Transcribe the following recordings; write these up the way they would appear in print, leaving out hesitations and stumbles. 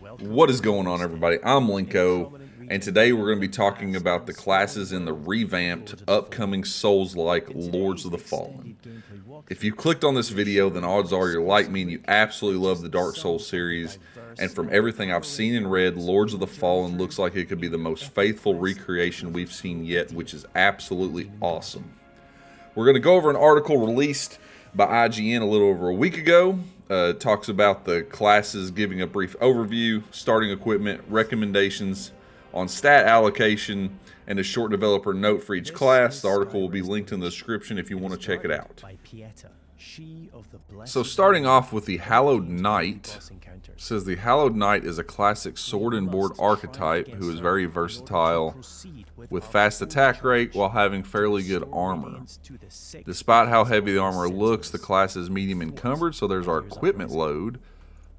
What is going on, everybody? I'm Linko, and today we're going to be talking about the classes in the revamped upcoming Souls-like Lords of the Fallen. If you clicked on this video, then odds are you're like me and you absolutely love the Dark Souls series, and from everything I've seen and read, Lords of the Fallen looks like it could be the most faithful recreation we've seen yet, which is absolutely awesome. We're going to go over an article released by IGN a little over a week ago. It talks about the classes, giving a brief overview, starting equipment, recommendations on stat allocation, and a short developer note for each class. The article will be linked in the description if you want to check it out. So starting off with the Hallowed Knight, it says the Hallowed Knight is a classic sword and board archetype who is very versatile with fast attack rate while having fairly good armor. Despite how heavy the armor looks, the class is medium encumbered, so there's our equipment load,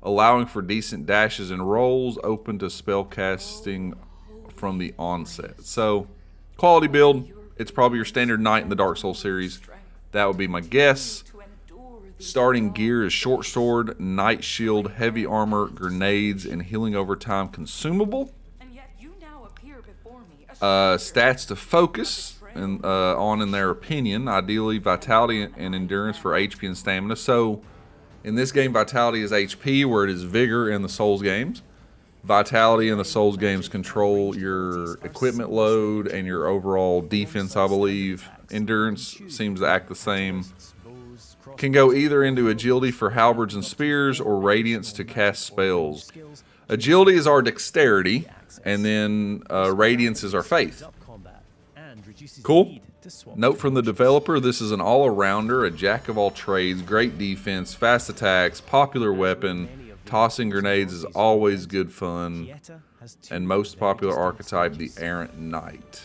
allowing for decent dashes and rolls, open to spell casting from the onset. So, quality build, it's probably your standard knight in the Dark Souls series. That would be my guess. Starting gear is short sword, knight shield, heavy armor, grenades, and healing over time consumable. Stats to focus on in their opinion, ideally vitality and endurance for HP and stamina. So in this game, vitality is HP, where it is vigor in the Souls games. Vitality in the Souls games control your equipment load and your overall defense, I believe. Endurance seems to act the same. Can go either into agility for halberds and spears or radiance to cast spells. Agility is our dexterity, and then radiance is our faith. Cool. Note from the developer, this is an all-arounder, a jack of all trades, great defense, fast attacks, popular weapon, tossing grenades is always good fun, and most popular archetype, the errant knight.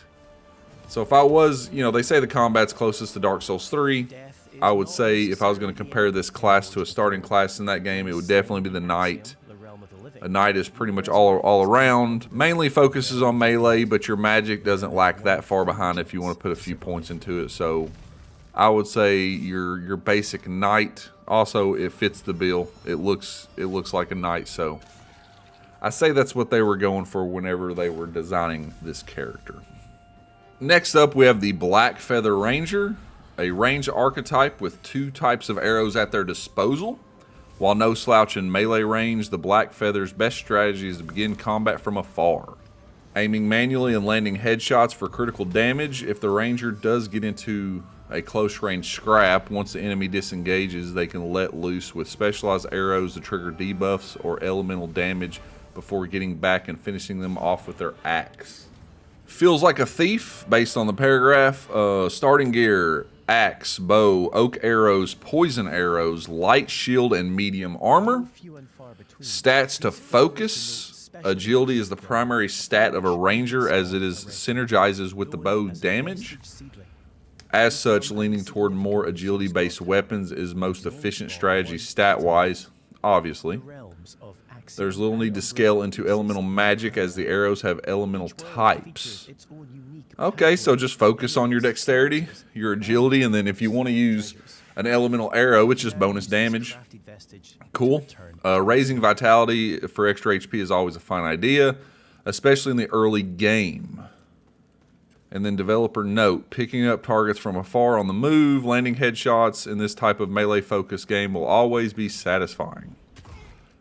So if I was, they say the combat's closest to Dark Souls 3, I would say if I was going to compare this class to a starting class in that game, it would definitely be the knight. A knight is pretty much all around, mainly focuses on melee, but your magic doesn't lack that far behind if you want to put a few points into it. So I would say your basic knight. Also, it fits the bill. It looks like a knight, so I say that's what they were going for whenever they were designing this character. Next up, we have the Blackfreather Ranger, a range archetype with two types of arrows at their disposal. While no slouch in melee range, the Blackfeather's best strategy is to begin combat from afar, aiming manually and landing headshots for critical damage. If the Ranger does get into a close range scrap, once the enemy disengages, they can let loose with specialized arrows to trigger debuffs or elemental damage before getting back and finishing them off with their axe. Feels like a thief based on the paragraph. Starting gear: axe, bow, oak arrows, poison arrows, light shield, and medium armor. Stats to focus: agility is the primary stat of a ranger as it is synergizes with the bow's damage. As such, leaning toward more agility-based weapons is most efficient strategy stat-wise, obviously. There's little need to scale into elemental magic as the arrows have elemental types. Okay, so just focus on your dexterity, your agility, and then if you want to use an elemental arrow, it's just bonus damage. Cool. Raising vitality for extra HP is always a fine idea, especially in the early game. And then developer note, picking up targets from afar on the move, landing headshots in this type of melee-focused game will always be satisfying,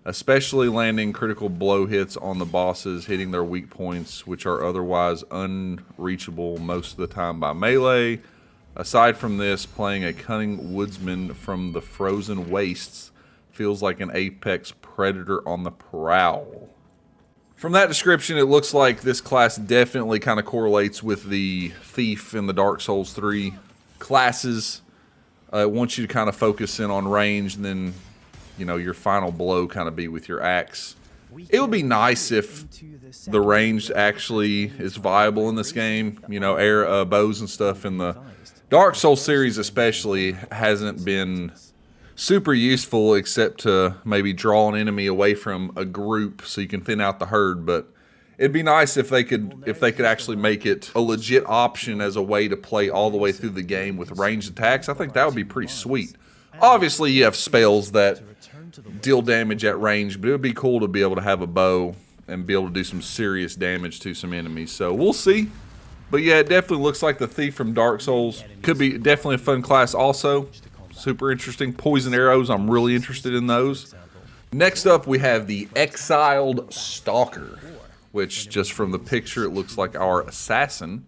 especially landing critical blow hits on the bosses, hitting their weak points, which are otherwise unreachable most of the time by melee. Aside from this, playing a cunning woodsman from the frozen wastes feels like an apex predator on the prowl. From that description, it looks like this class definitely kind of correlates with the thief in the Dark Souls 3 classes. It wants you to kind of focus in on range, and then your final blow kind of be with your axe. It would be nice if the range actually is viable in this game. Bows and stuff in the Dark Souls series especially hasn't been super useful except to maybe draw an enemy away from a group so you can thin out the herd. But it'd be nice if they could actually make it a legit option as a way to play all the way through the game with ranged attacks. I think that would be pretty sweet. Obviously, you have spells that deal damage at range, but it would be cool to be able to have a bow and be able to do some serious damage to some enemies. So we'll see. But yeah, it definitely looks like the Thief from Dark Souls. Could be definitely a fun class also. Super interesting. Poison arrows, I'm really interested in those. Next up, we have the Exiled Stalker, which just from the picture, it looks like our assassin.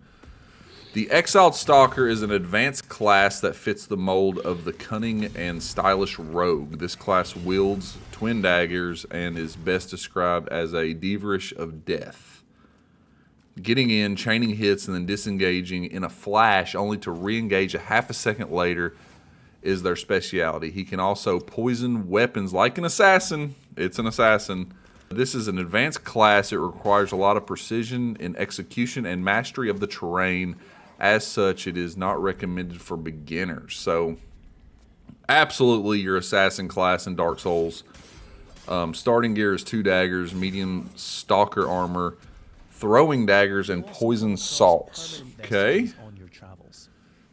The Exiled Stalker is an advanced class that fits the mold of the cunning and stylish rogue. This class wields twin daggers and is best described as a Dervish of death. Getting in, chaining hits, and then disengaging in a flash only to re-engage a half a second later is their speciality. He can also poison weapons like an assassin. It's an assassin. This is an advanced class. It requires a lot of precision in execution and mastery of the terrain. As such, it is not recommended for beginners. So, absolutely your assassin class in Dark Souls. Starting gear is 2 daggers, medium stalker armor, throwing daggers, and poison salts. Okay.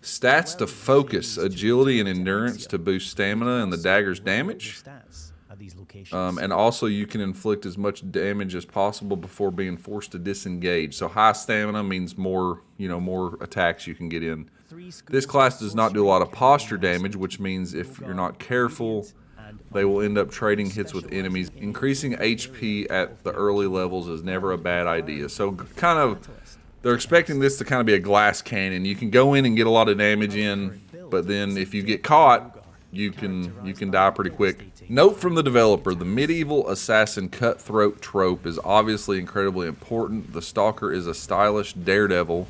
Stats to focus, agility and endurance to boost stamina and the dagger's damage. And also you can inflict as much damage as possible before being forced to disengage. So high stamina means more, more attacks you can get in. This class does not do a lot of posture damage, which means if you're not careful, they will end up trading hits with enemies. Increasing HP at the early levels is never a bad idea. So kind of, they're expecting this to kind of be a glass cannon. You can go in and get a lot of damage in, but then if you get caught, you can die pretty quick. Note from the developer, the medieval assassin cutthroat trope is obviously incredibly important. The Stalker is a stylish daredevil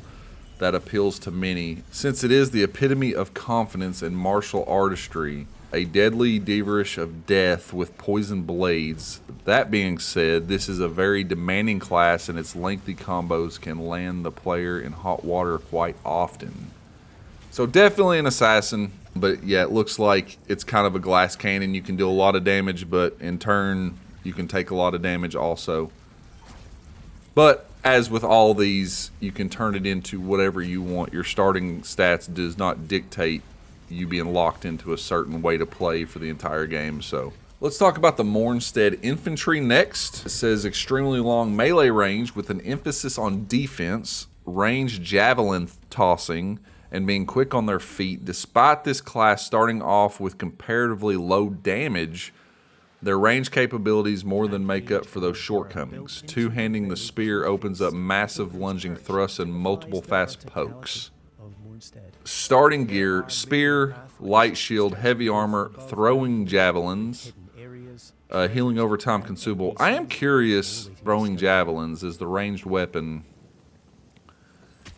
that appeals to many, since it is the epitome of confidence and martial artistry, a deadly Dervish of death with poison blades. That being said, this is a very demanding class and its lengthy combos can land the player in hot water quite often. So definitely an assassin, but yeah, it looks like it's kind of a glass cannon. You can do a lot of damage, but in turn, you can take a lot of damage also. But as with all these, you can turn it into whatever you want. Your starting stats does not dictate you being locked into a certain way to play for the entire game. So let's talk about the Mournstead Infantry next. It says extremely long melee range with an emphasis on defense, range javelin tossing, and being quick on their feet. Despite this class starting off with comparatively low damage, their range capabilities more than make up for those shortcomings. Two-handing the spear opens up massive lunging thrusts and multiple fast pokes. Starting gear, spear, light shield, heavy armor, throwing javelins, healing over time consumable. I am curious, throwing javelins is the ranged weapon.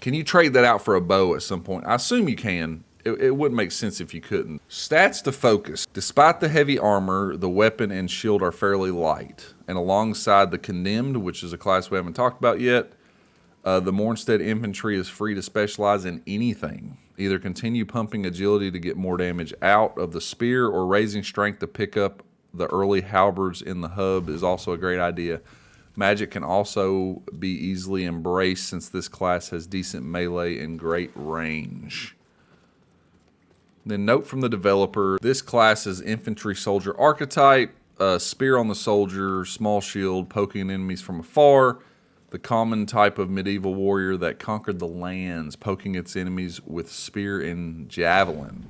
Can you trade that out for a bow at some point? I assume you can. It wouldn't make sense if you couldn't. Stats to focus. Despite the heavy armor, the weapon and shield are fairly light. And alongside the Condemned, which is a class we haven't talked about yet, the Mournstead Infantry is free to specialize in anything. Either continue pumping agility to get more damage out of the spear or raising strength to pick up the early halberds in the hub is also a great idea. Magic can also be easily embraced since this class has decent melee and great range. Then note from the developer, this class is infantry soldier archetype, spear on the soldier, small shield, poking enemies from afar. The common type of medieval warrior that conquered the lands, poking its enemies with spear and javelin.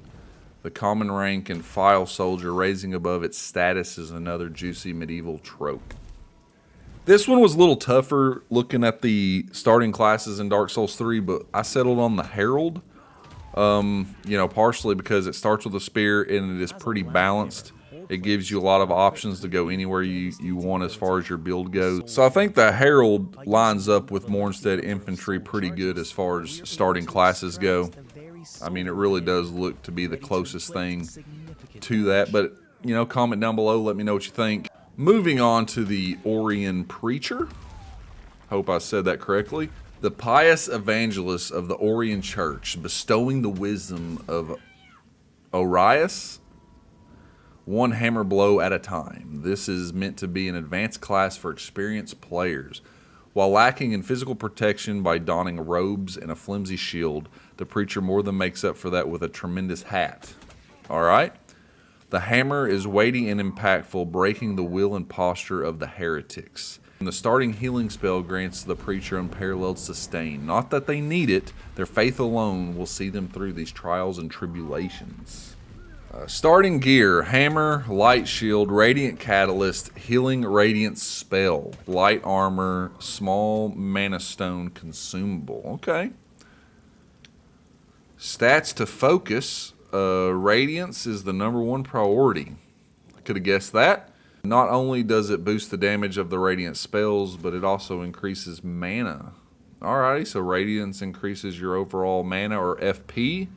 The common rank and file soldier raising above its status is another juicy medieval trope. This one was a little tougher looking at the starting classes in Dark Souls 3, but I settled on the Herald. Partially because it starts with a spear and it is pretty balanced. It gives you a lot of options to go anywhere you want as far as your build goes. So I think the Herald lines up with Mournstead Infantry pretty good as far as starting classes go. I mean, it really does look to be the closest thing to that. But, comment down below. Let me know what you think. Moving on to the Orion Preacher. Hope I said that correctly. The pious evangelist of the Orion Church, bestowing the wisdom of Orius, one hammer blow at a time. This is meant to be an advanced class for experienced players. While lacking in physical protection by donning robes and a flimsy shield, the Preacher more than makes up for that with a tremendous hat. Alright? The hammer is weighty and impactful, breaking the will and posture of the heretics. And the starting healing spell grants the preacher unparalleled sustain. Not that they need it, their faith alone will see them through these trials and tribulations. Starting gear: hammer, light shield, radiant catalyst, healing radiant spell, light armor, small mana stone consumable. Okay. Stats to focus: radiance is the #1 priority. I could have guessed that. Not only does it boost the damage of the radiant spells, but it also increases mana. Alrighty, so radiance increases your overall mana or FP.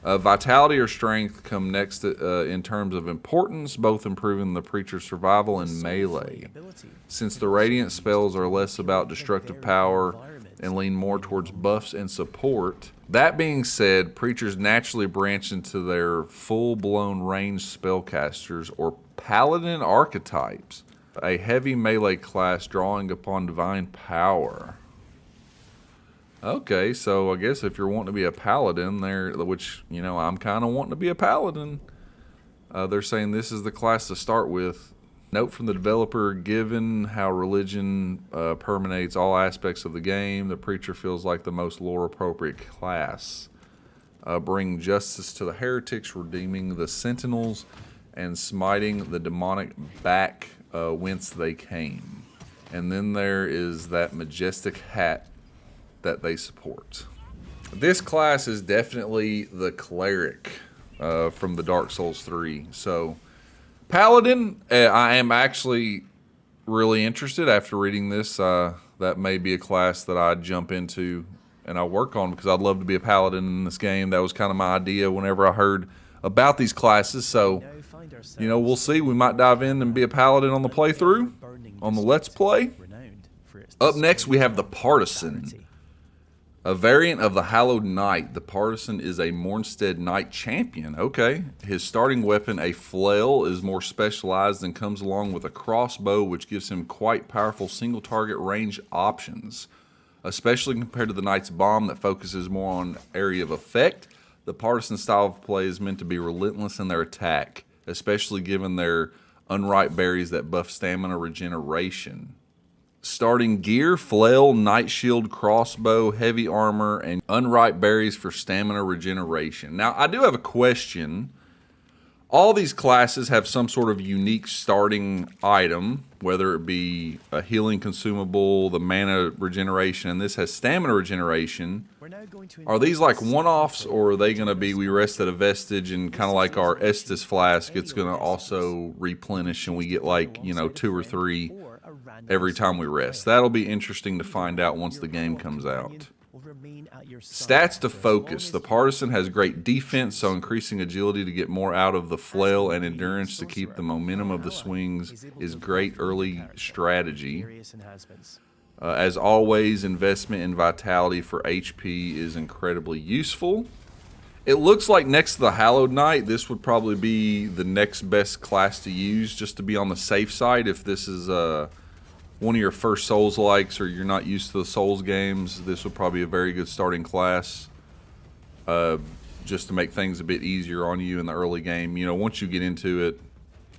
Vitality or strength come next in terms of importance, both improving the preacher's survival and melee. Since the radiant spells are less about destructive power and lean more towards buffs and support. That being said, preachers naturally branch into their full-blown ranged spellcasters or paladin archetypes, a heavy melee class drawing upon divine power. Okay, so I guess if you're wanting to be a paladin there, which, you know, I'm kind of wanting to be a paladin, they're saying this is the class to start with. Note from the developer: given how religion permeates all aspects of the game, the preacher feels like the most lore-appropriate class. Bring justice to the heretics, redeeming the sentinels, and smiting the demonic back whence they came. And then there is that majestic hat that they support. This class is definitely the cleric from the Dark Souls 3. So, Paladin, I am actually really interested after reading this. That may be a class that I'd jump into and I work on because I'd love to be a Paladin in this game. That was kind of my idea whenever I heard about these classes. So, you know, we'll see. We might dive in and be a Paladin on the playthrough, on the Let's Play. Up next, we have the Partisan. A variant of the Hallowed Knight, the Partisan is a Mournstead Knight champion. Okay. His starting weapon, a flail, is more specialized and comes along with a crossbow, which gives him quite powerful single-target range options. Especially compared to the Knight's bomb that focuses more on area of effect, the Partisan style of play is meant to be relentless in their attack, especially given their unripe berries that buff stamina regeneration. Starting gear: flail, night shield, crossbow, heavy armor, and unripe berries for stamina regeneration. Now, I do have a question. All these classes have some sort of unique starting item, whether it be a healing consumable, the mana regeneration, and this has stamina regeneration. Are these like one-offs, or are they going to be we rest at a vestige and kind of like our Estus flask, it's going to also replenish and we get like, you know, 2 or 3 every time we rest? That'll be interesting to find out once the game comes out. Stats to focus: the Partisan has great defense, so increasing agility to get more out of the flail and endurance to keep the momentum of the swings is great early strategy. As always, investment in vitality for HP is incredibly useful. It looks like next to the Hallowed Knight, this would probably be the next best class to use, just to be on the safe side. If this is one of your first Souls-likes or you're not used to the Souls games, this would probably be a very good starting class, just to make things a bit easier on you in the early game. You know, once you get into it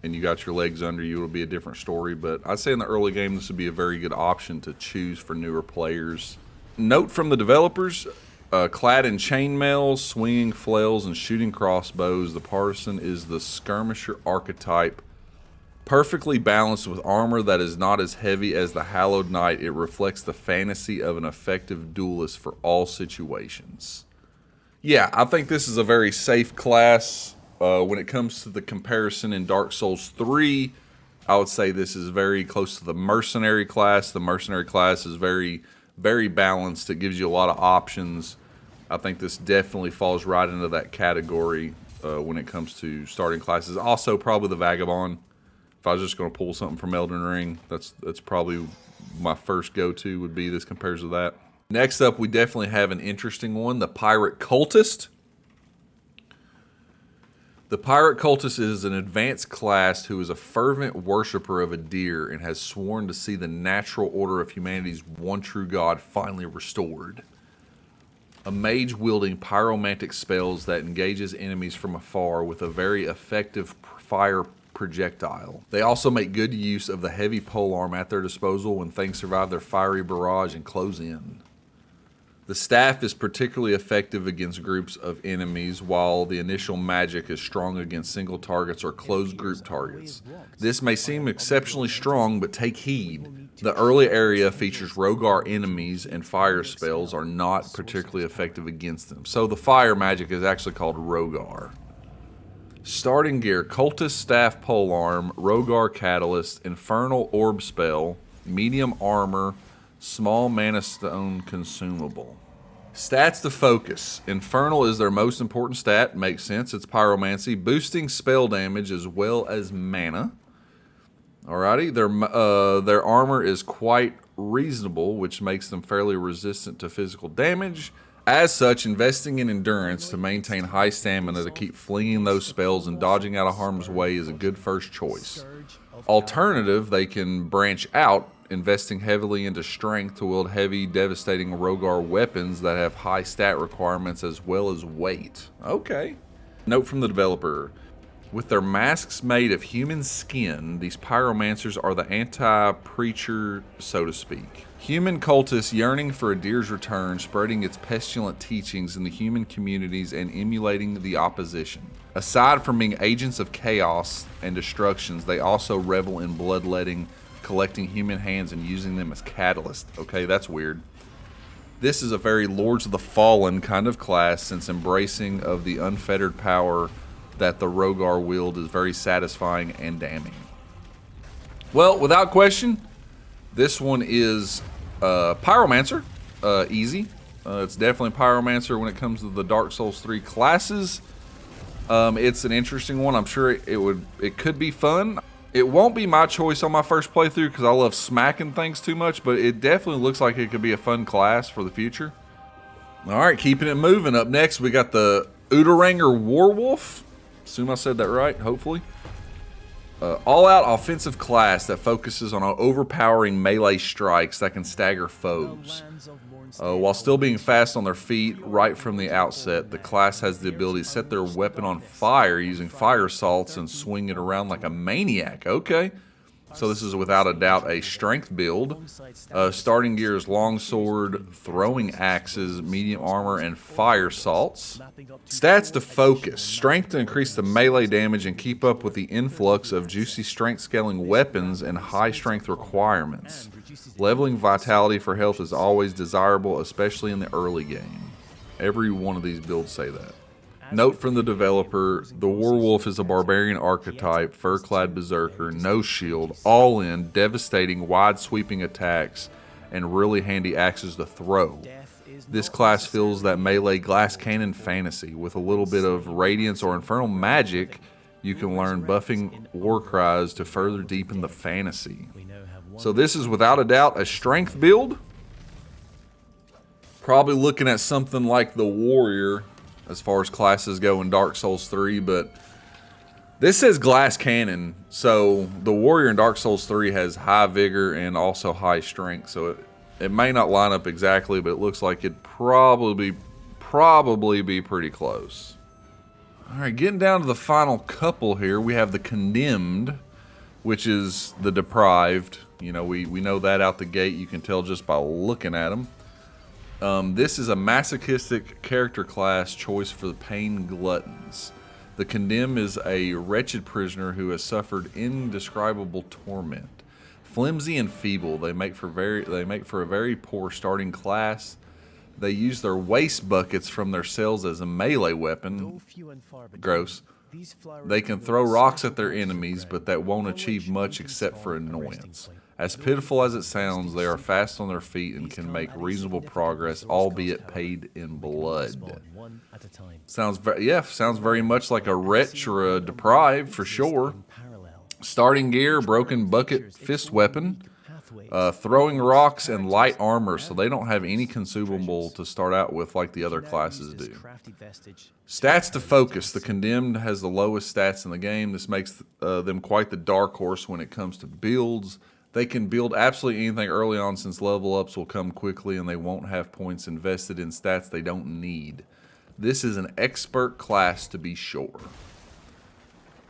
and you got your legs under you, it'll be a different story. But I'd say in the early game, this would be a very good option to choose for newer players. Note from the developers: clad in chainmail, swinging flails, and shooting crossbows, the Partisan is the skirmisher archetype. Perfectly balanced with armor that is not as heavy as the Hallowed Knight, it reflects the fantasy of an effective duelist for all situations. Yeah, I think this is a very safe class. When it comes to the comparison in Dark Souls 3, I would say this is very close to the Mercenary class. The Mercenary class is very, very balanced. It gives you a lot of options. I think this definitely falls right into that category when it comes to starting classes. Also, probably the Vagabond. If I was just going to pull something from Elden Ring, that's probably my first go-to would be this compares to that. Next up, we definitely have an interesting one, the Pyric Cultist. The Pyric Cultist is an advanced class who is a fervent worshiper of a deer and has sworn to see the natural order of humanity's one true God finally restored. A mage wielding pyromantic spells that engages enemies from afar with a very effective fire projectile. They also make good use of the heavy polearm at their disposal when things survive their fiery barrage and close in. The staff is particularly effective against groups of enemies, while the initial magic is strong against single targets or closed group targets. This may seem exceptionally strong, but take heed. The early area features Rogar enemies, and fire spells are not particularly effective against them. So the fire magic is actually called Rogar. Starting gear: Cultist Staff Polearm, Rogar Catalyst, Infernal Orb Spell, Medium Armor, Small Mana Stone Consumable. Stats to focus. Infernal is their most important stat. Makes sense. It's pyromancy. Boosting spell damage as well as mana. Alrighty. Their armor is quite reasonable, which makes them fairly resistant to physical damage. As such, investing in endurance to maintain high stamina to keep flinging those spells and dodging out of harm's way is a good first choice. Alternative, they can branch out, investing heavily into strength to wield heavy, devastating Rogar weapons that have high stat requirements as well as weight. Okay. Note from the developer: with their masks made of human skin, these pyromancers are the anti-preacher, so to speak. Human cultists yearning for a deer's return, spreading its pestilent teachings in the human communities and emulating the opposition. Aside from being agents of chaos and destructions, they also revel in bloodletting, collecting human hands and using them as catalyst. Okay, that's weird. This is a very Lords of the Fallen kind of class, since embracing of the unfettered power that the Rogar wield is very satisfying and damning. Well, without question, this one is Pyromancer. Easy. It's definitely Pyromancer when it comes to the Dark Souls 3 classes. It's an interesting one. I'm sure it could be fun. It won't be my choice on my first playthrough because I love smacking things too much, but it definitely looks like it could be a fun class for the future. Alright, keeping it moving. Up next, we got the Udirangr Warwolf. Assume I said that right, hopefully. All-out offensive class that focuses on overpowering melee strikes that can stagger foes. While still being fast on their feet right from the outset, the class has the ability to set their weapon on fire using fire salts and swing it around like a maniac. Okay. So this is without a doubt a strength build. Starting gear is longsword, throwing axes, medium armor, and fire salts. Stats to focus. Strength to increase the melee damage and keep up with the influx of juicy strength scaling weapons and high strength requirements. Leveling vitality for health is always desirable, especially in the early game. Every one of these builds say that. Note from the developer: the Warwolf is a barbarian archetype, fur-clad berserker, no shield, all-in, devastating, wide-sweeping attacks, and really handy axes to throw. This class fills that melee glass cannon fantasy. With a little bit of radiance or infernal magic, you can learn buffing war cries to further deepen the fantasy. So this is without a doubt a strength build. Probably looking at something like the warrior as far as classes go in Dark Souls 3, but this says glass cannon, so the warrior in Dark Souls 3 has high vigor and also high strength, so it may not line up exactly, but it looks like it'd probably be pretty close. Alright, getting down to the final couple here, we have the Condemned, which is the deprived. You know, we know that out the gate, you can tell just by looking at them. This is a masochistic character class choice for the pain gluttons. The Condemned is a wretched prisoner who has suffered indescribable torment. Flimsy and feeble, they make for a very poor starting class. They use their waste buckets from their cells as a melee weapon. Gross. They can throw rocks at their enemies, but that won't achieve much except for annoyance. As pitiful as it sounds, they are fast on their feet and can make reasonable progress, albeit paid in blood. Sounds very much like a wretch or a deprived for sure. Starting gear: broken bucket fist weapon, throwing rocks, and light armor, so they don't have any consumable to start out with like the other classes do. Stats to focus: the Condemned has the lowest stats in the game. This makes them quite the dark horse when it comes to builds. They can build absolutely anything early on since level ups will come quickly and they won't have points invested in stats they don't need. This is an expert class to be sure.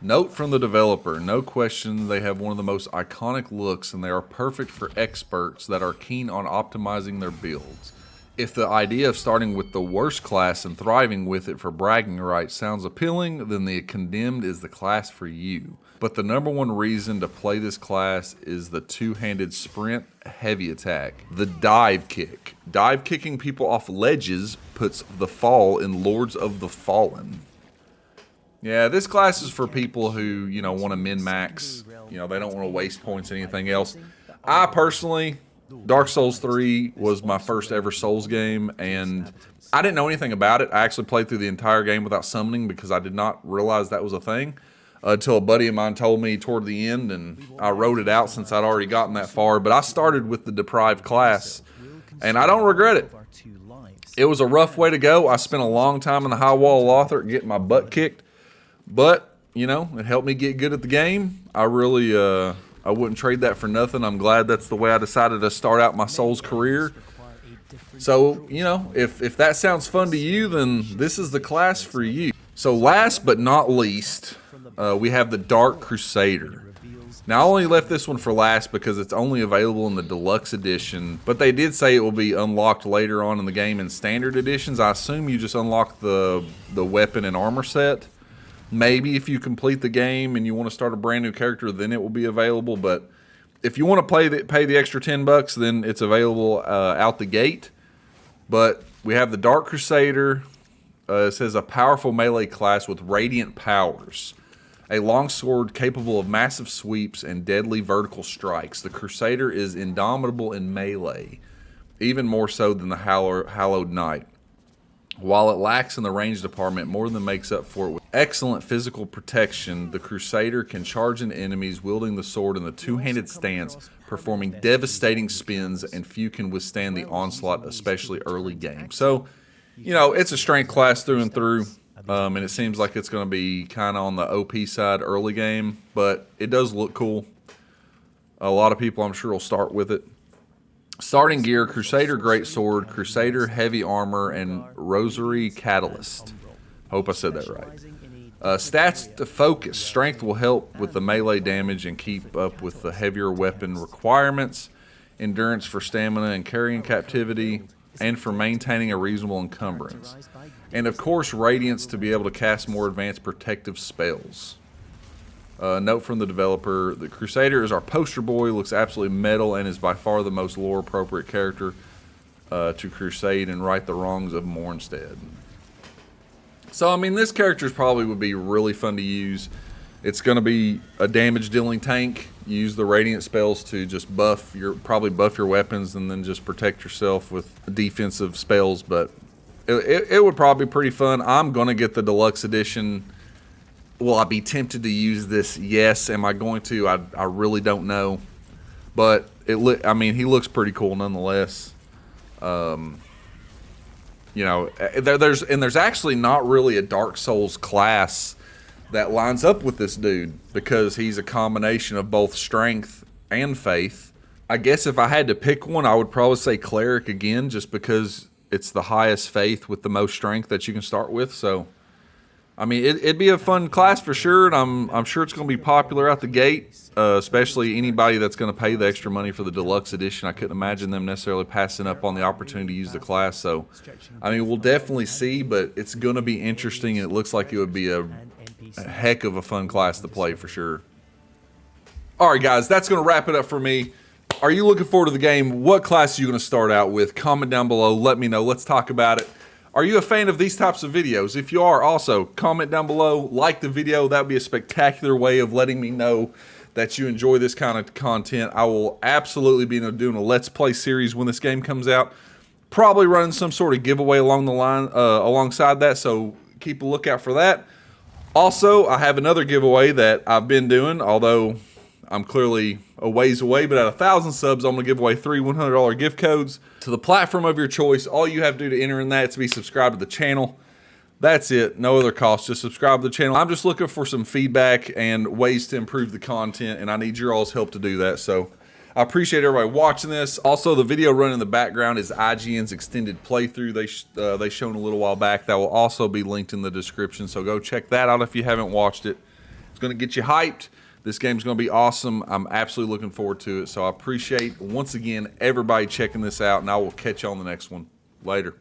Note from the developer, no question they have one of the most iconic looks and they are perfect for experts that are keen on optimizing their builds. If the idea of starting with the worst class and thriving with it for bragging rights sounds appealing, then the Condemned is the class for you. But the number one reason to play this class is the two-handed sprint heavy attack, the dive kick. Dive kicking people off ledges puts the fall in Lords of the Fallen. Yeah, this class is for people who, want to min-max. They don't want to waste points or anything else. I personally, Dark Souls 3 was my first ever Souls game, and I didn't know anything about it. I actually played through the entire game without summoning because I did not realize that was a thing until a buddy of mine told me toward the end, and I wrote it out since I'd already gotten that far. But I started with the deprived class, and I don't regret it. It was a rough way to go. I spent a long time in the High Wall of Lothric getting my butt kicked. But, it helped me get good at the game. I really, I wouldn't trade that for nothing. I'm glad that's the way I decided to start out my Souls career. So, if that sounds fun to you, then this is the class for you. So last but not least, we have the Dark Crusader. Now, I only left this one for last because it's only available in the Deluxe Edition, but they did say it will be unlocked later on in the game in Standard Editions. I assume you just unlock the weapon and armor set. Maybe if you complete the game and you want to start a brand new character, then it will be available. But if you want to pay the extra $10, then it's available out the gate. But we have the Dark Crusader. It says a powerful melee class with radiant powers. A longsword capable of massive sweeps and deadly vertical strikes. The Crusader is indomitable in melee, even more so than the Hallowed Knight. While it lacks in the range department, more than makes up for it with excellent physical protection. The Crusader can charge into enemies wielding the sword in the two-handed stance, performing devastating spins, and few can withstand the onslaught, especially early game. So, it's a strength class through and through, and it seems like it's going to be kind of on the OP side early game, but it does look cool. A lot of people, I'm sure, will start with it. Starting gear, Crusader Greatsword, Crusader Heavy Armor, and Rosary Catalyst. Hope I said that right. Stats to focus. Strength will help with the melee damage and keep up with the heavier weapon requirements. Endurance for stamina and carrying captivity, and for maintaining a reasonable encumbrance. And of course, Radiance to be able to cast more advanced protective spells. Note from the developer, the Crusader is our poster boy, looks absolutely metal, and is by far the most lore-appropriate character to crusade and right the wrongs of Mournstead. So, this character probably would be really fun to use. It's going to be a damage-dealing tank. Use the Radiant spells to just probably buff your weapons and then just protect yourself with defensive spells, but it would probably be pretty fun. I'm going to get the Deluxe Edition. Will I be tempted to use this? Yes. Am I going to? I really don't know. But he looks pretty cool nonetheless. There's actually not really a Dark Souls class that lines up with this dude because he's a combination of both strength and faith. I guess if I had to pick one, I would probably say Cleric again, just because it's the highest faith with the most strength that you can start with. So, it'd be a fun class for sure, and I'm sure it's going to be popular out the gate, especially anybody that's going to pay the extra money for the Deluxe Edition. I couldn't imagine them necessarily passing up on the opportunity to use the class. So, we'll definitely see, but it's going to be interesting, and it looks like it would be a heck of a fun class to play for sure. All right, guys, that's going to wrap it up for me. Are you looking forward to the game? What class are you going to start out with? Comment down below. Let me know. Let's talk about it. Are you a fan of these types of videos? If you are, also comment down below, like the video. That would be a spectacular way of letting me know that you enjoy this kind of content. I will absolutely be doing a Let's Play series when this game comes out. Probably running some sort of giveaway along the line, alongside that, so keep a lookout for that. Also, I have another giveaway that I've been doing, although I'm clearly a ways away, but at 1,000 subs, I'm going to give away 3 $100 gift codes to the platform of your choice. All you have to do to enter in that is to be subscribed to the channel. That's it. No other cost. Just subscribe to the channel. I'm just looking for some feedback and ways to improve the content, and I need your all's help to do that. So I appreciate everybody watching this. Also, the video running in the background is IGN's extended playthrough they shown a little while back. That will also be linked in the description, so go check that out if you haven't watched it. It's going to get you hyped. This game's going to be awesome. I'm absolutely looking forward to it. So I appreciate, once again, everybody checking this out, and I will catch you on the next one. Later.